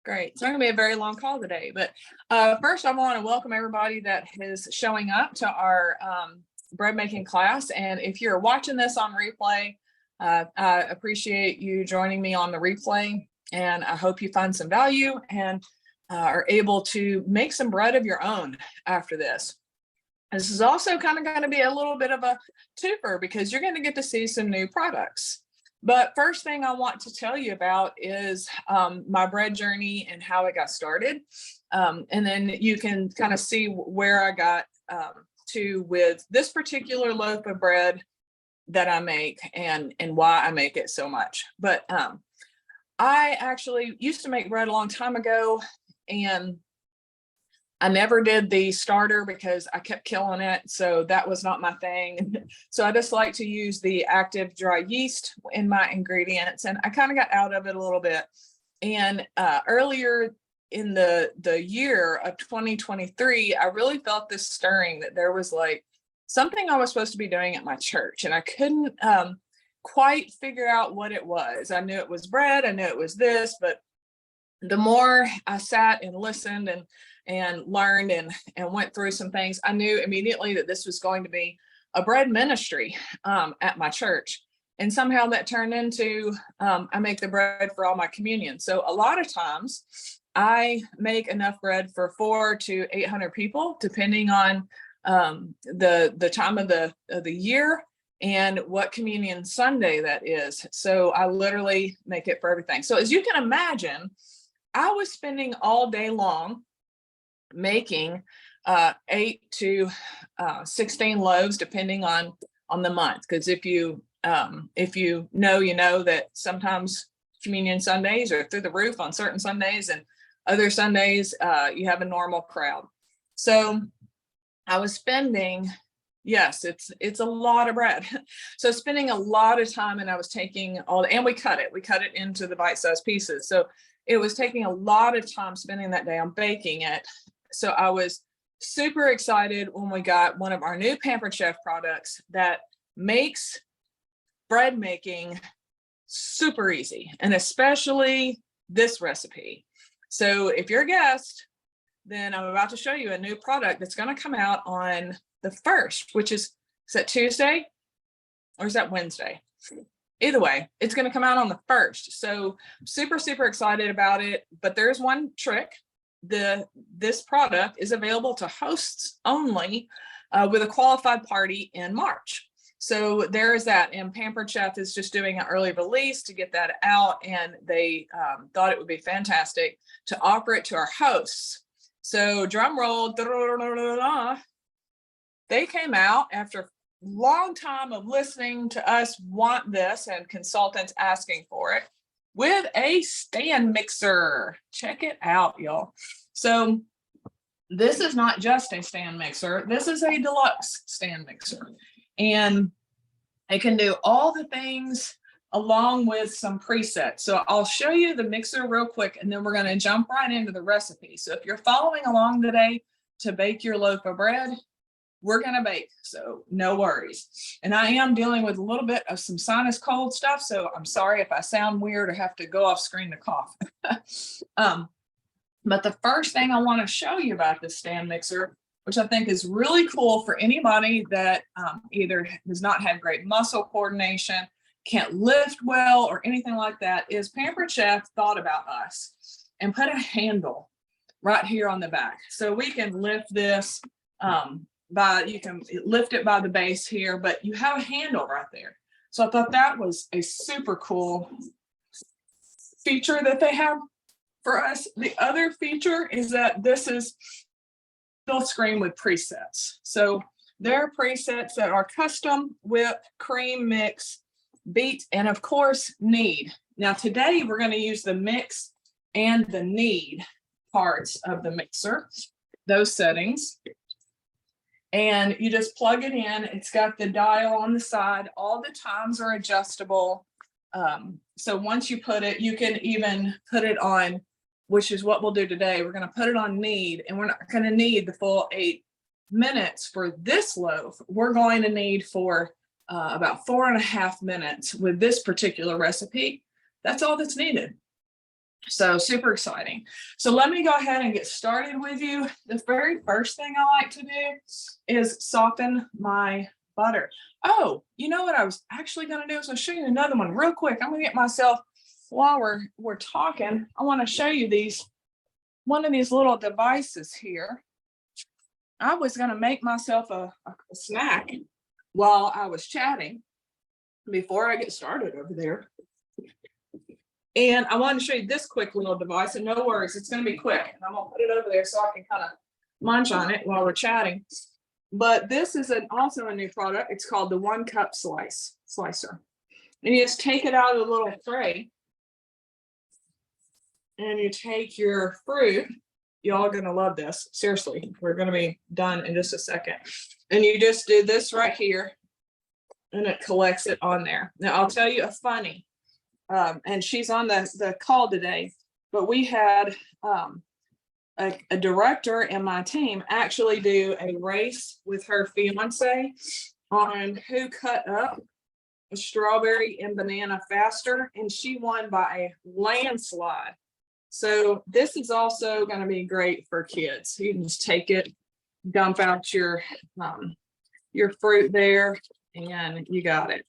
Great. It's not going to be a very long call today, but first I want to welcome everybody that is showing up to our bread making class. And if you're watching this on replay, I appreciate you joining me on the replay. And I hope you find some value and are able to make some bread of your own after this. This is also kind of going to be a little bit of a twofer because you're going to get to see some new products. But first thing I want to tell you about is my bread journey and how it got started. And then you can kind of see where I got to with this particular loaf of bread that I make and why I make it so much. But I actually used to make bread a long time ago, and I never did the starter because I kept killing it. So that was not my thing. So I just like to use the active dry yeast in my ingredients. And I kind of got out of it a little bit. And earlier in the year of 2023, I really felt this stirring that there was like something I was supposed to be doing at my church. And I couldn't quite figure out what it was. I knew it was bread. I knew it was this, but the more I sat and listened and learned and went through some things, I knew immediately that this was going to be a bread ministry at my church. And somehow that turned into, I make the bread for all my communion. So a lot of times I make enough bread for 400 to 800 people, depending on the time of the year and what communion Sunday that is. So I literally make it for everything. So as you can imagine, I was spending all day long making 8 to 16 loaves, depending on the month. Because if you know, you know that sometimes communion Sundays are through the roof on certain Sundays, and other Sundays you have a normal crowd. So I was spending, yes, it's a lot of bread. So spending a lot of time, and I was taking and we cut it into the bite-sized pieces. So it was taking a lot of time spending that day on baking it. So I was super excited when we got one of our new Pampered Chef products that makes bread making super easy, and especially this recipe. So if you're a guest, then I'm about to show you a new product that's going to come out on the 1st, which is that Tuesday or is that Wednesday? Either way, it's going to come out on the 1st. So super, super excited about it. But there's one trick. This product is available to hosts only with a qualified party in March. So there is that. And Pampered Chef is just doing an early release to get that out. And they thought it would be fantastic to offer it to our hosts. So drum roll, they came out after long time of listening to us want this and consultants asking for it with a stand mixer. Check it out, y'all. So this is not just a stand mixer. This is a deluxe stand mixer, and it can do all the things along with some presets. So I'll show you the mixer real quick, and then we're going to jump right into the recipe. So if you're following along today to bake your loaf of bread, we're going to bake, so no worries. And I am dealing with a little bit of some sinus cold stuff, so I'm sorry if I sound weird or have to go off screen to cough. But the first thing I want to show you about this stand mixer, which I think is really cool for anybody that either does not have great muscle coordination, can't lift well, or anything like that, is Pampered Chef thought about us and put a handle right here on the back. So we can lift this you can lift it by the base here, but you have a handle right there. So I thought that was a super cool feature that they have for us. The other feature is that this is full screen with presets. So there are presets that are custom whip, cream mix, beat, and of course knead. Now today we're going to use the mix and the knead parts of the mixer, those settings. And you just plug it in. It's got the dial on the side. All the times are adjustable. So once you put it, you can even put it on, which is what we'll do today. We're going to put it on knead, and we're not going to need the full 8 minutes for this loaf. We're going to need for about 4.5 minutes with this particular recipe. That's all that's needed. So super exciting. So let me go ahead and get started with you. The very first thing I like to do is soften my butter. Oh, you know what I was actually going to do is I'll show you another one real quick. I'm going to get myself, while we're talking, I want to show you one of these little devices here. I was going to make myself a snack while I was chatting before I get started over there. And I wanted to show you this quick little device, and no worries, it's going to be quick. And I'm going to put it over there so I can kind of munch on it while we're chatting. But this is also a new product. It's called the 1 cup slicer. And you just take it out of the little tray. And you take your fruit. Y'all are going to love this. Seriously, we're going to be done in just a second. And you just do this right here. And it collects it on there. Now, I'll tell you a funny. And she's on the call today, but we had a director in my team actually do a race with her fiance on who cut up a strawberry and banana faster, and she won by a landslide. So this is also going to be great for kids. You can just take it, dump out your fruit there, and you got it.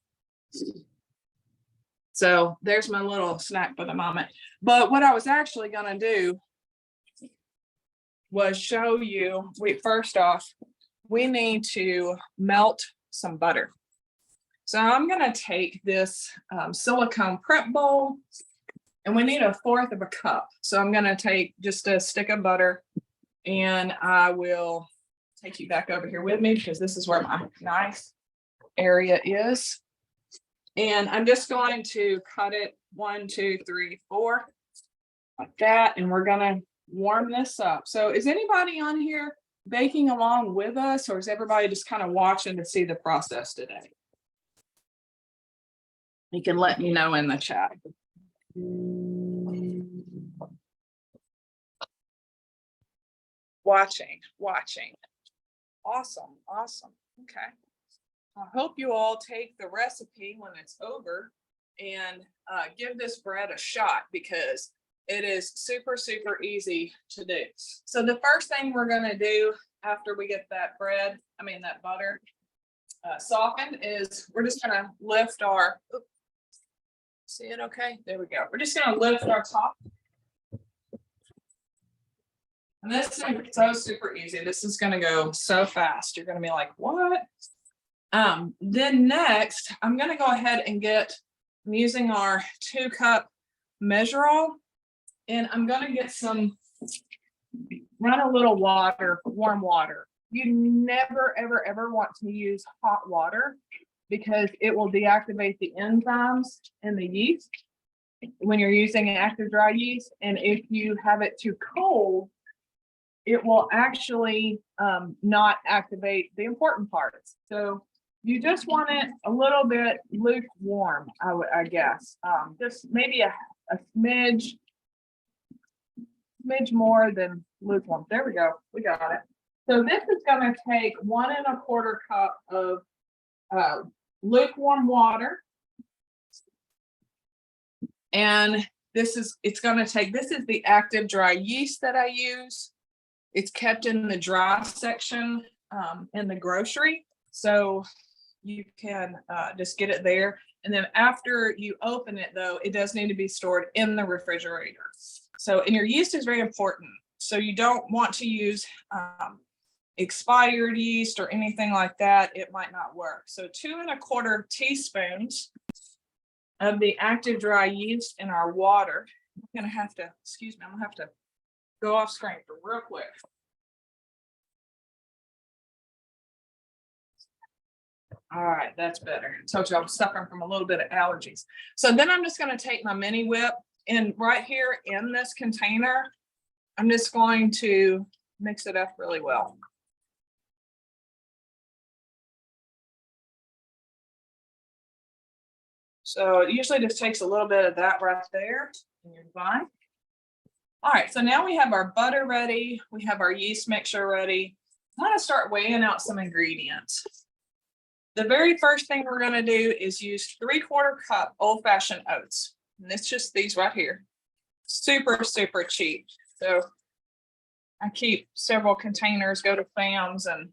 So there's my little snack for the moment. But what I was actually going to do was show you, first off, we need to melt some butter. So I'm going to take this silicone prep bowl, and we need 1/4 of a cup. So I'm going to take just a stick of butter, and I will take you back over here with me because this is where my nice area is. And I'm just going to cut it 1, 2, 3, 4 like that. And we're going to warm this up. So is anybody on here baking along with us, or is everybody just kind of watching to see the process today? You can let me know in the chat. Watching. Awesome. Okay. I hope you all take the recipe when it's over and give this bread a shot, because it is super, super easy to do. So the first thing we're going to do after we get that butter softened is we're just going to lift our, see it okay? There we go. We're just going to lift our top. And this is so super easy. This is going to go so fast. You're going to be like, what? Then next, I'm going to go ahead and I'm using our 2 cup measure all, and I'm going to run a little water, warm water. You never, ever, ever want to use hot water because it will deactivate the enzymes in the yeast when you're using an active dry yeast. And if you have it too cold, it will actually not activate the important parts. So you just want it a little bit lukewarm, I guess. Just maybe a smidge more than lukewarm. There we go. We got it. So this is going to take 1 1/4 cup of lukewarm water. And this is the active dry yeast that I use. It's kept in the dry section in the grocery. So you can just get it there. And then after you open it, though, it does need to be stored in the refrigerator. So, and your yeast is very important. So you don't want to use expired yeast or anything like that. It might not work. So 2 1/4 teaspoons of the active dry yeast in our water. I'm going to have to go off screen for real quick. All right, that's better. I told you I was suffering from a little bit of allergies. So then I'm just going to take my mini whip, and right here in this container, I'm just going to mix it up really well. So it usually just takes a little bit of that right there, and you're fine. All right, so now we have our butter ready. We have our yeast mixture ready. I'm going to start weighing out some ingredients. The very first thing we're going to do is use 3/4 cup old-fashioned oats. And it's just these right here. super, super cheap. So I keep several containers, go to Sam's and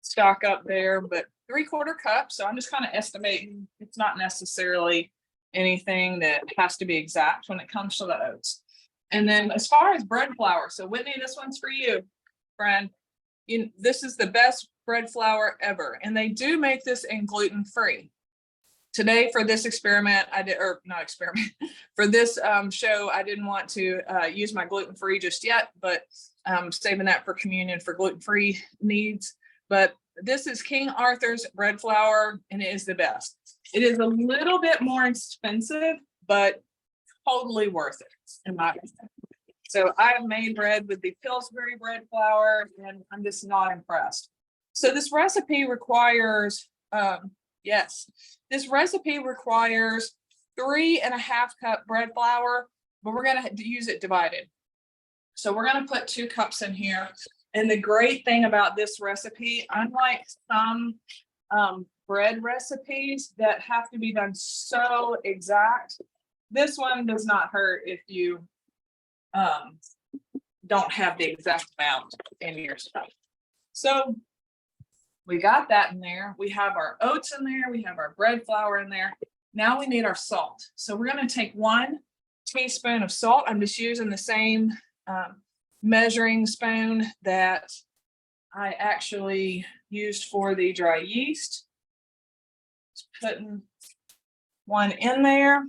stock up there, but 3/4 cup. So I'm just kind of estimating. It's not necessarily anything that has to be exact when it comes to the oats. And then as far as bread flour, so Whitney, this one's for you, friend. This is the best bread flour ever. And they do make this in gluten-free. Today for this experiment, I did, or not experiment, for this show, I didn't want to use my gluten-free just yet, but saving that for communion for gluten-free needs. But this is King Arthur's bread flour, and it is the best. It is a little bit more expensive, but totally worth it, in my opinion. So I've made bread with the Pillsbury bread flour, and I'm just not impressed. So this recipe requires, this recipe requires 3.5 cup bread flour, but we're going to use it divided. So we're going to put 2 cups in here. And the great thing about this recipe, unlike some bread recipes that have to be done so exact, this one does not hurt if you don't have the exact amount in your stuff. So we got that in there. We have our oats in there. We have our bread flour in there. Now we need our salt. So we're going to take 1 teaspoon of salt. I'm just using the same measuring spoon that I actually used for the dry yeast. Just putting 1 in there.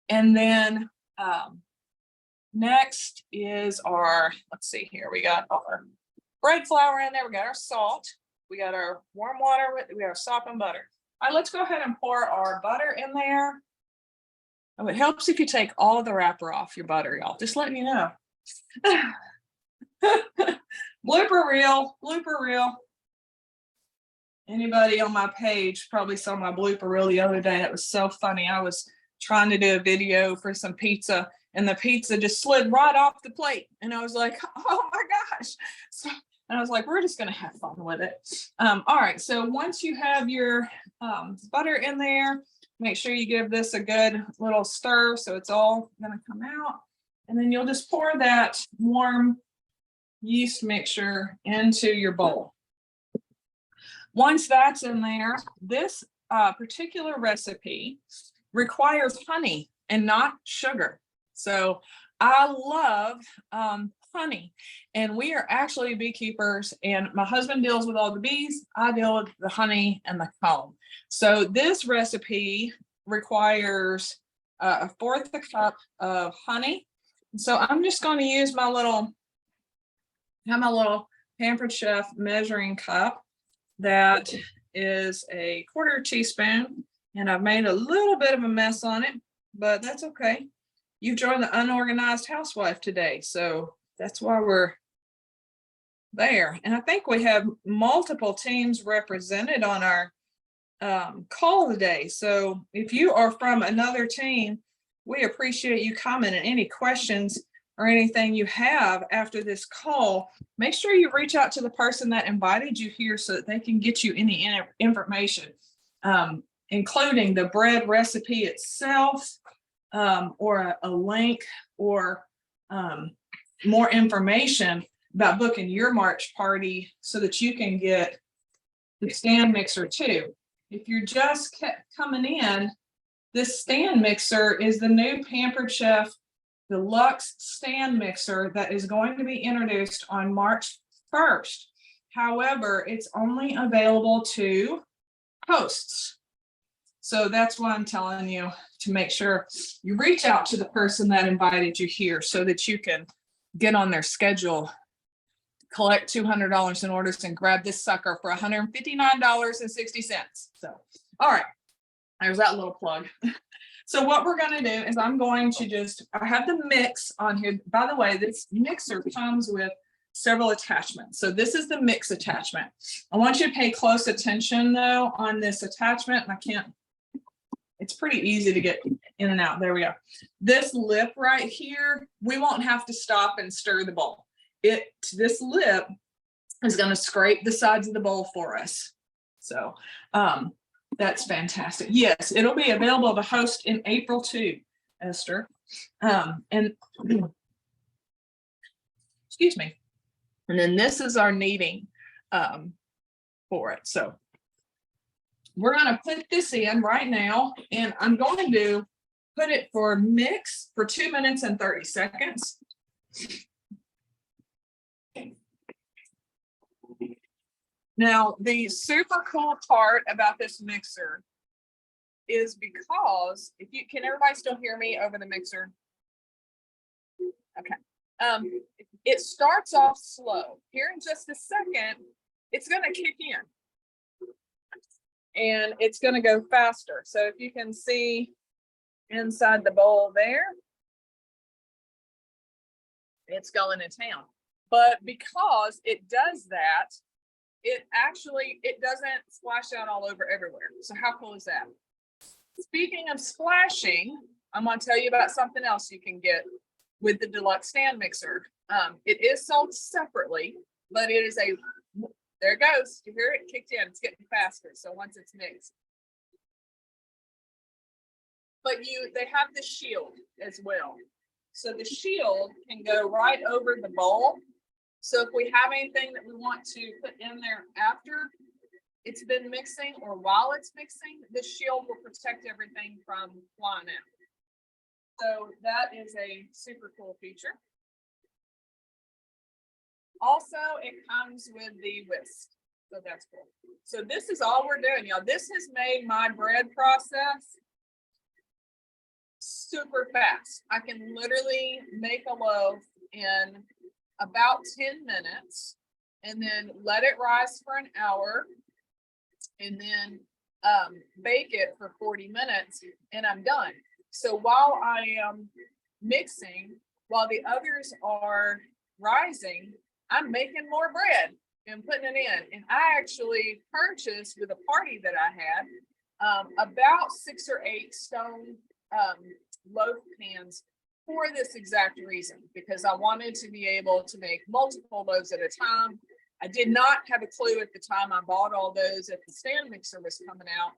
And then next is our, let's see here, we got our bread flour in there, we got our salt, we got our warm water, we got our salt and butter. All right, let's go ahead and pour our butter in there. Oh, it helps if you take all of the wrapper off your butter, y'all. Just letting you know. Blooper reel, blooper reel. Anybody on my page probably saw my blooper reel the other day. That was so funny. I was trying to do a video for some pizza, and the pizza just slid right off the plate. And I was like, oh my gosh. So, and I was like, we're just going to have fun with it. All right. So once you have your butter in there, make sure you give this a good little stir so it's all going to come out. And then you'll just pour that warm yeast mixture into your bowl. Once that's in there, this particular recipe requires honey and not sugar. So I love honey, and we are actually beekeepers, and my husband deals with all the bees. I deal with the honey and the comb. So this recipe requires 1/4 cup of honey. So I'm just going to use my little Pampered Chef measuring cup. That is a 1/4 teaspoon, and I've made a little bit of a mess on it, but that's okay. You've joined the unorganized housewife today, so that's why we're there. And I think we have multiple teams represented on our call today. So if you are from another team, we appreciate you coming, and any questions or anything you have after this call, make sure you reach out to the person that invited you here so that they can get you any information, including the bread recipe itself, or a link, or more information about booking your March party so that you can get the stand mixer too. If you're just coming in, this stand mixer is the new Pampered Chef Deluxe stand mixer that is going to be introduced on March 1st. However, it's only available to hosts. So that's why I'm telling you to make sure you reach out to the person that invited you here so that you can get on their schedule, collect $200 in orders, and grab this sucker for $159.60. So, all right, there's that little plug. So what we're going to do is I'm going to I have the mix on here. By the way, this mixer comes with several attachments. So this is the mix attachment. I want you to pay close attention though on this attachment. It's pretty easy to get in and out. There we go. This lip right here, we won't have to stop and stir the bowl. This lip is going to scrape the sides of the bowl for us. So that's fantastic. Yes, it'll be available to host in April too. Esther. And excuse me. And then this is our kneading for it. So we're going to put this in right now, and I'm going to put it for mix for 2 minutes and 30 seconds. Now, the super cool part about this mixer is because if you can everybody still hear me over the mixer? Okay. It starts off slow. Here in just a second, it's going to kick in. And it's going to go faster. So if you can see inside the bowl there, it's going to town. But because it does that, it doesn't splash out all over everywhere. So how cool is that? Speaking of splashing, I'm going to tell you about something else you can get with the deluxe stand mixer. It is sold separately, but it is there it goes. You hear it kicked in. It's getting faster. So once it's mixed. But they have the shield as well. So the shield can go right over the bowl. So if we have anything that we want to put in there after it's been mixing or while it's mixing, the shield will protect everything from flying out. So that is a super cool feature. Also, it comes with the whisk. So that's cool. So this is all we're doing, y'all. This has made my bread process super fast. I can literally make a loaf in about 10 minutes and then let it rise for an hour and then bake it for 40 minutes and I'm done. So while I am mixing, while the others are rising, I'm making more bread and putting it in. And I actually purchased with a party that I had about 6 or 8 stone loaf pans for this exact reason, because I wanted to be able to make multiple loaves at a time. I did not have a clue at the time I bought all those that the stand mixer was coming out.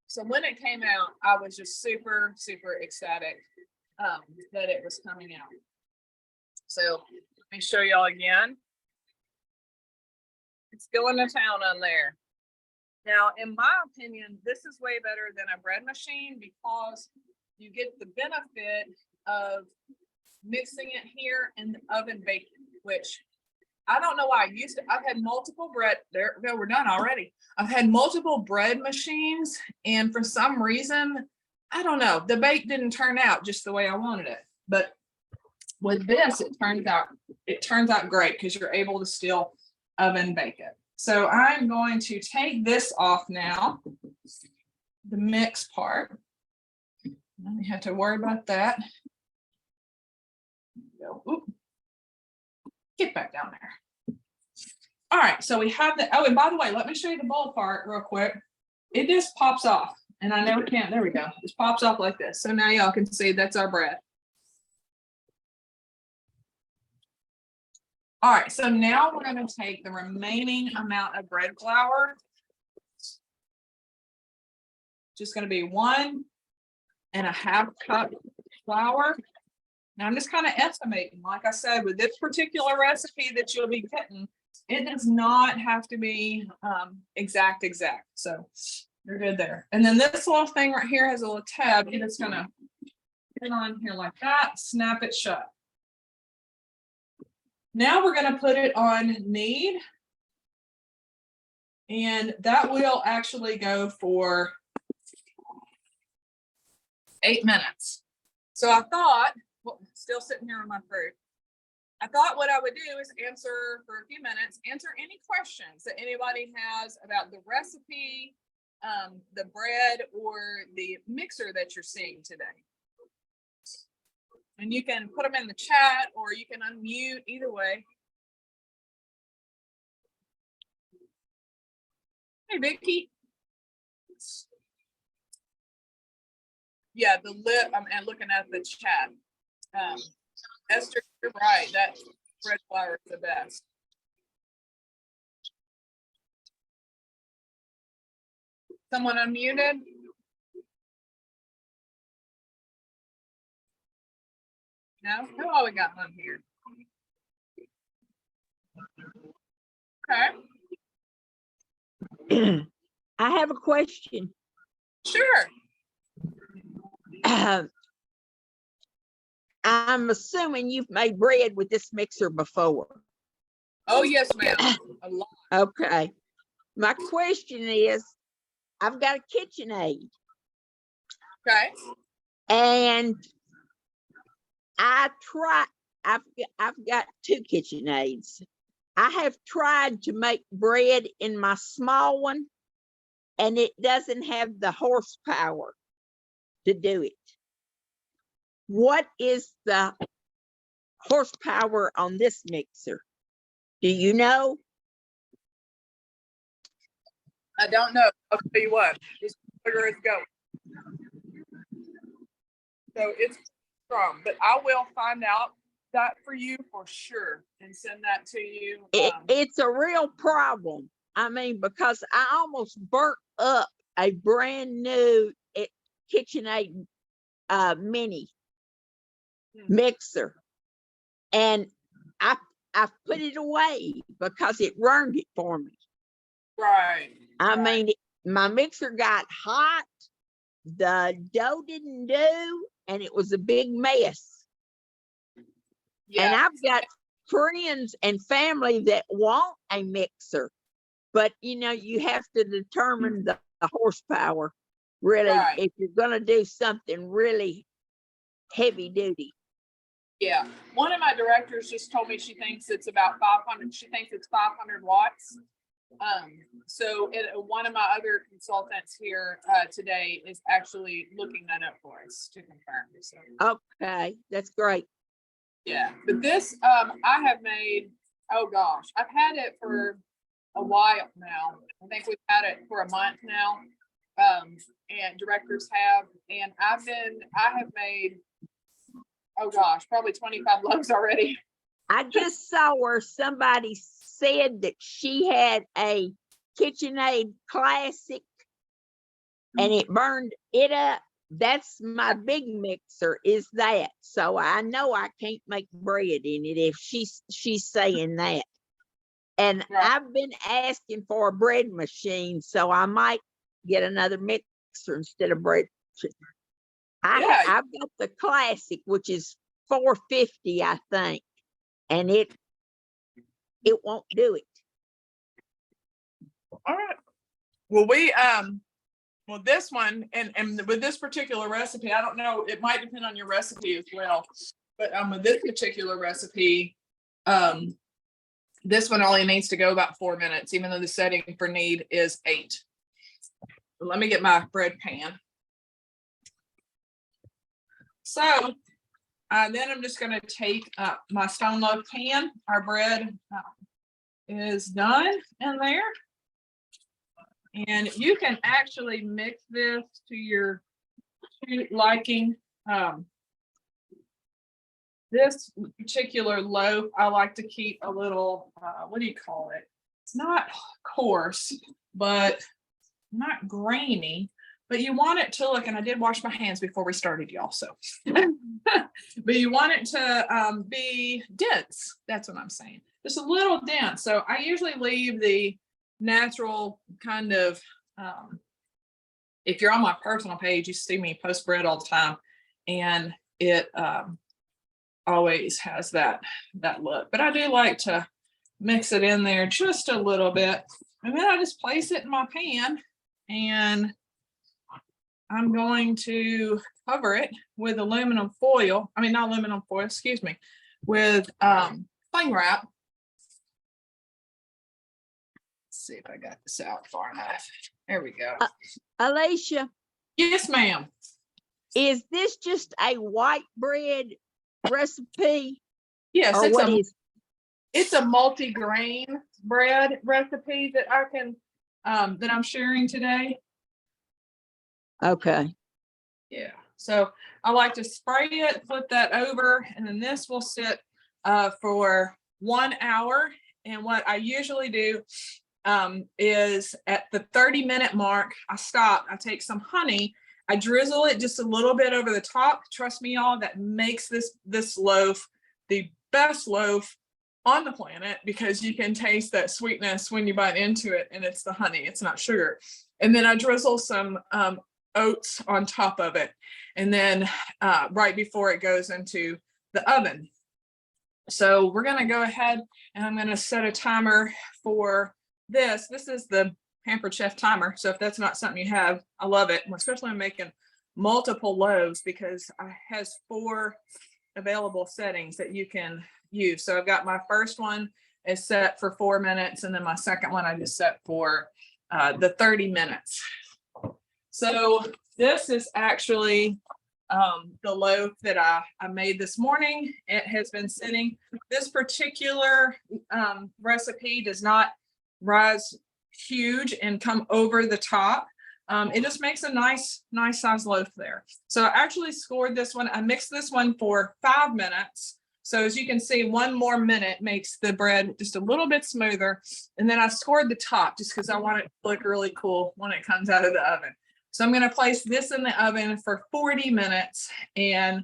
So when it came out, I was just super, super ecstatic that it was coming out. So let me show y'all again. It's going to town on there. Now, in my opinion, this is way better than a bread machine because you get the benefit of mixing it here in the oven baking, which I don't know why. I've had multiple bread, we're done already. I've had multiple bread machines, and for some reason, I don't know, the bake didn't turn out just the way I wanted it. But with this, it turns out great because you're able to still oven bake it. So I'm going to take this off now, the mix part. I don't have to worry about that. Oop. Get back down there. All right, so we have the, and by the way, let me show you the bowl part real quick. It just pops off, and I know it can't, there we go. It just pops off like this. So now y'all can see that's our bread. All right, so now we're going to take the remaining amount of bread flour. Just going to be 1.5 cups flour. Now I'm just kind of estimating. Like I said, with this particular recipe that you'll be getting, it does not have to be exact. So you're good there. And then this little thing right here has a little tab. You're just going to put it on here like that, snap it shut. Now we're going to put it on knead, and that will actually go for 8 minutes. So I thought, well, still sitting here on my fruit, I thought what I would do is answer for a few minutes, answer any questions that anybody has about the recipe, the bread, or the mixer that you're seeing today. And you can put them in the chat or you can unmute, either way. Hey, Vicky. Yeah, the lip, I'm looking at the chat. Esther, you're right. That bread flour is the best. Someone unmuted? No, who all we got on here? Okay, I have a question. sure. I'm assuming you've made bread with this mixer before. Oh, yes, ma'am. A lot. Okay. My question is, I've got a KitchenAid Okay. and I've got two KitchenAids. I have tried to make bread in my small one and it doesn't have the horsepower to do it. What is the horsepower on this mixer? Do you know? I don't know. I'll tell you what. Just figure it's going. So it's strong, but I will find out that for you for sure and send that to you. It's a real problem. I mean, because I almost burnt up a brand new KitchenAid mini mixer, and I put it away because it ruined it for me. Right. I mean, my mixer got hot, the dough didn't do, and it was a big mess. Yeah. And I've got friends and family that want a mixer, but you know, you have to determine the horsepower really, right, if you're going to do something really heavy duty. Yeah. One of my directors just told me she thinks it's about 500. She thinks it's 500 watts. So one of my other consultants here today is actually looking that up for us to confirm. So. Okay, that's great. Yeah, but this I have made, oh gosh, I've had it for a while now. I think we've had it for a month now. And directors have, and I have made, oh gosh, probably 25 loaves already. I just saw where somebody said that she had a KitchenAid Classic and it burned it up. That's my big mixer, is that. So I know I can't make bread in it if she's saying that. And right, I've been asking for a bread machine, so I might get another mixer instead of bread. I've got the Classic, which is $450, I think, and it won't do it. All right. Well, well, this one and with this particular recipe, I don't know, it might depend on your recipe as well, but with this particular recipe, this one only needs to go about 4 minutes, even though the setting for need is 8. But let me get my bread pan. So then I'm just going to take my stone loaf pan. Our bread is done in there. And you can actually mix this to your liking. This particular loaf, I like to keep a little, what do you call it? It's not coarse, but not grainy, but you want it to look, and I did wash my hands before we started, y'all, so. But you want it to be dense. That's what I'm saying. Just a little dense. So I usually leave the natural kind of, if you're on my personal page, you see me post bread all the time, and it always has that look. But I do like to mix it in there just a little bit, and then I just place it in my pan, and I'm going to cover it with aluminum foil. I mean, not aluminum foil, excuse me, with cling wrap. See if I got this out far enough. There we go. Alecia. Yes, ma'am. Is this just a white bread recipe? Yes, it's a multi-grain bread recipe that I can that I'm sharing today. Okay. Yeah. So I like to spray it, flip that over, and then this will sit for 1 hour. And what I usually do is at the 30-minute mark, I stop, I take some honey, I drizzle it just a little bit over the top. Trust me, y'all, that makes this loaf the best loaf on the planet, because you can taste that sweetness when you bite into it, and it's the honey, it's not sugar. And then I drizzle some oats on top of it, and then right before it goes into the oven. So we're going to go ahead and I'm going to set a timer for this. This is the Pampered Chef timer. So if that's not something you have, I love it, especially when I'm making multiple loaves, because it has 4 available settings that you can use. So I've got my first one is set for 4 minutes, and then my second one I just set for the 30 minutes. So this is actually the loaf that I made this morning. It has been sitting. This particular recipe does not rise huge and come over the top. It just makes a nice size loaf there. So I actually scored this one. I mixed this one for 5 minutes. So as you can see, 1 more minute makes the bread just a little bit smoother. And then I scored the top just because I want it to look really cool when it comes out of the oven. So I'm going to place this in the oven for 40 minutes and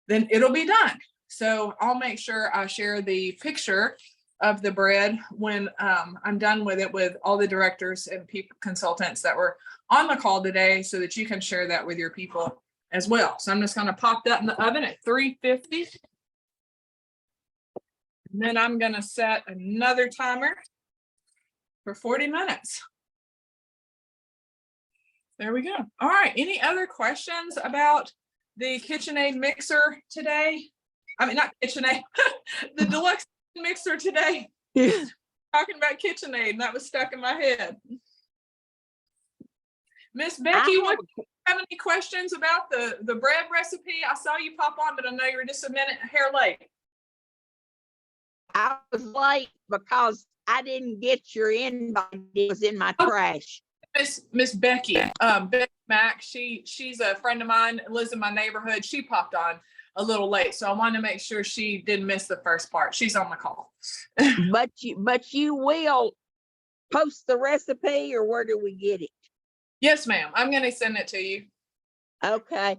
then it'll be done. So I'll make sure I share the picture of the bread when I'm done with it with all the directors and people consultants that were on the call today, so that you can share that with your people as well. So I'm just going to pop that in the oven at 350. And then I'm going to set another timer for 40 minutes. There we go. All right. Any other questions about the KitchenAid mixer today? I mean, not KitchenAid, the deluxe mixer today. Talking about KitchenAid, and that was stuck in my head. Miss Becky, what, do you have any questions about the bread recipe? I saw you pop on, but I know you were just a minute hair late. I was late because I didn't get your invite. It was in my trash. Miss Becky, Becky Mack, she's a friend of mine, lives in my neighborhood. She popped on a little late, so I wanted to make sure she didn't miss the first part. She's on the call. but you will post the recipe, or where do we get it? Yes, ma'am. I'm going to send it to you. Okay.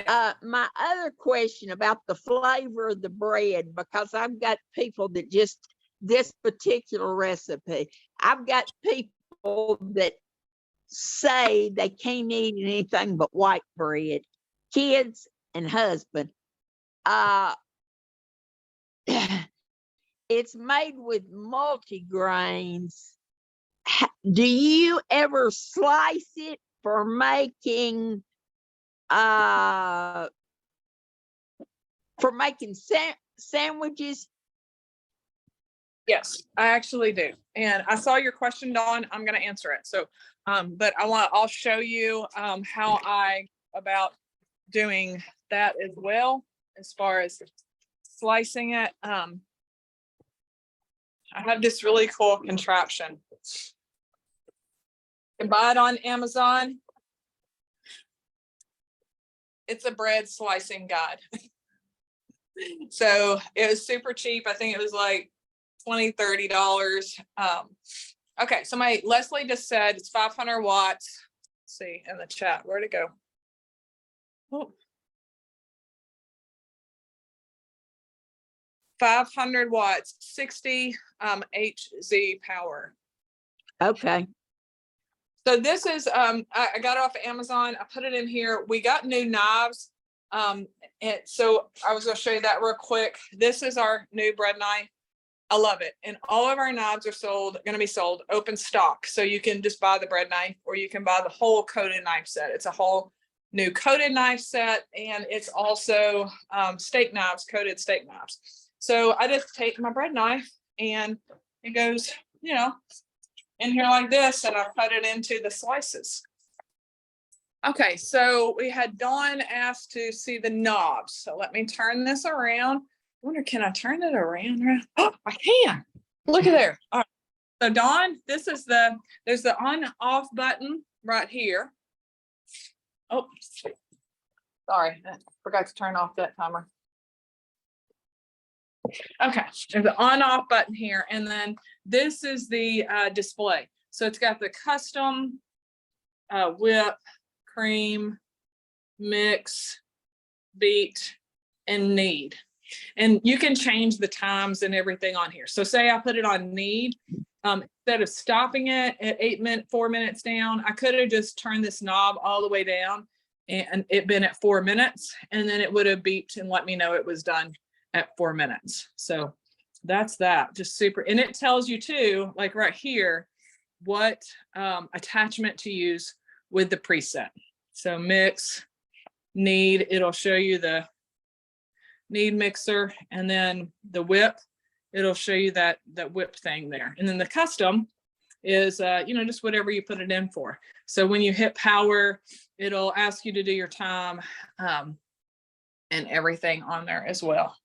My other question about the flavor of the bread, because I've got people that just this particular recipe, I've got people that say they can't eat anything but white bread, kids and husband. It's made with multigrains. Do you ever slice it for making sandwiches? Yes, I actually do. And I saw your question, Dawn. I'm going to answer it. So, but I'll show you how I about doing that as well, as far as slicing it. I have this really cool contraption. You can buy it on Amazon. It's a bread slicing guide. So it was super cheap. I think it was like $20, $30. Okay, so my Leslie just said it's 500 watts. Let's see in the chat, where'd it go? Oh. 500 watts, 60 HZ power. Okay. So this is, I got it off of Amazon. I put it in here. We got new knives. And so I was going to show you that real quick. This is our new bread knife. I love it. And all of our knives are going to be sold open stock. So you can just buy the bread knife, or you can buy the whole coated knife set. It's a whole new coated knife set. And it's also steak knives, coated steak knives. So I just take my bread knife and it goes, in here like this, and I cut it into the slices. Okay, so we had Dawn asked to see the knobs. So let me turn this around. I wonder, can I turn it around? Oh, I can. Look at there. All right. So Dawn, there's the on-off button right here. Oh, sorry, I forgot to turn off that timer. Okay, there's the on-off button here, and then this is the display. So it's got the custom whip, cream, mix, beat, and knead. And you can change the times and everything on here. So say I put it on knead, instead of stopping it at 4 minutes down, I could have just turned this knob all the way down and it been at 4 minutes, and then it would have beeped and let me know it was done at 4 minutes. So that's that, just super. And it tells you too, like right here, what attachment to use with the preset. So mix, knead, it'll show you the knead mixer, and then the whip, it'll show you that whip thing there. And then the custom is just whatever you put it in for. So when you hit power, it'll ask you to do your time and everything on there as well.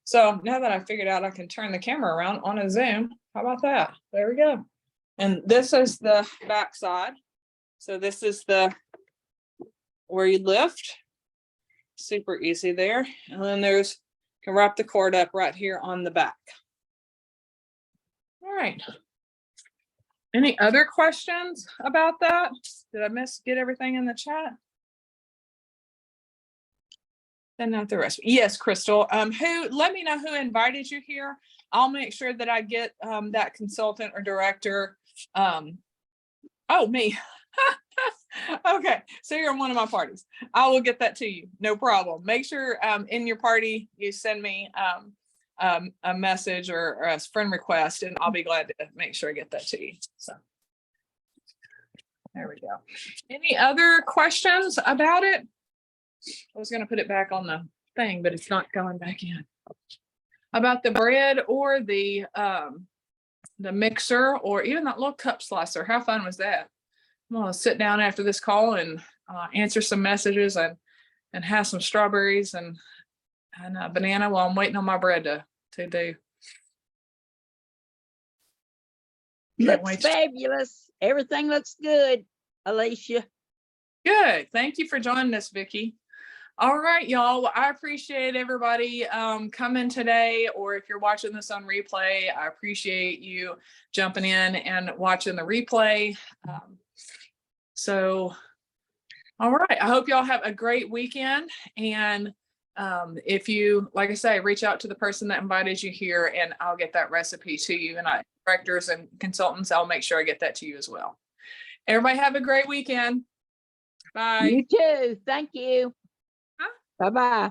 So now that I figured out I can turn the camera around on a Zoom, how about that? There we go. And this is the back side. So this is where you lift. Super easy there. And then there's, can wrap the cord up right here on the back. All right. Any other questions about that? Did I get everything in the chat? Then not the rest. Yes, Crystal. Let me know who invited you here. I'll make sure that I get that consultant or director. Oh, me. Okay, so you're in one of my parties. I will get that to you, no problem. Make sure in your party you send me a message or a friend request, and I'll be glad to make sure I get that to you. So there we go. Any other questions about it? I was going to put it back on the thing, but it's not going back in. About the bread or the mixer, or even that little cup slicer. How fun was that? I'm gonna sit down after this call and answer some messages and have some strawberries and a banana while I'm waiting on my bread to do. Looks fabulous. Everything looks good, Alecia. Good. Thank you for joining us, Vicki. All right, y'all. Well, I appreciate everybody coming today, or if you're watching this on replay, I appreciate you jumping in and watching the replay. So, all right. I hope y'all have a great weekend. And if you, like I say, reach out to the person that invited you here, and I'll get that recipe to you. And directors and consultants, I'll make sure I get that to you as well. Everybody have a great weekend. Bye. You too. Thank you. Bye-bye.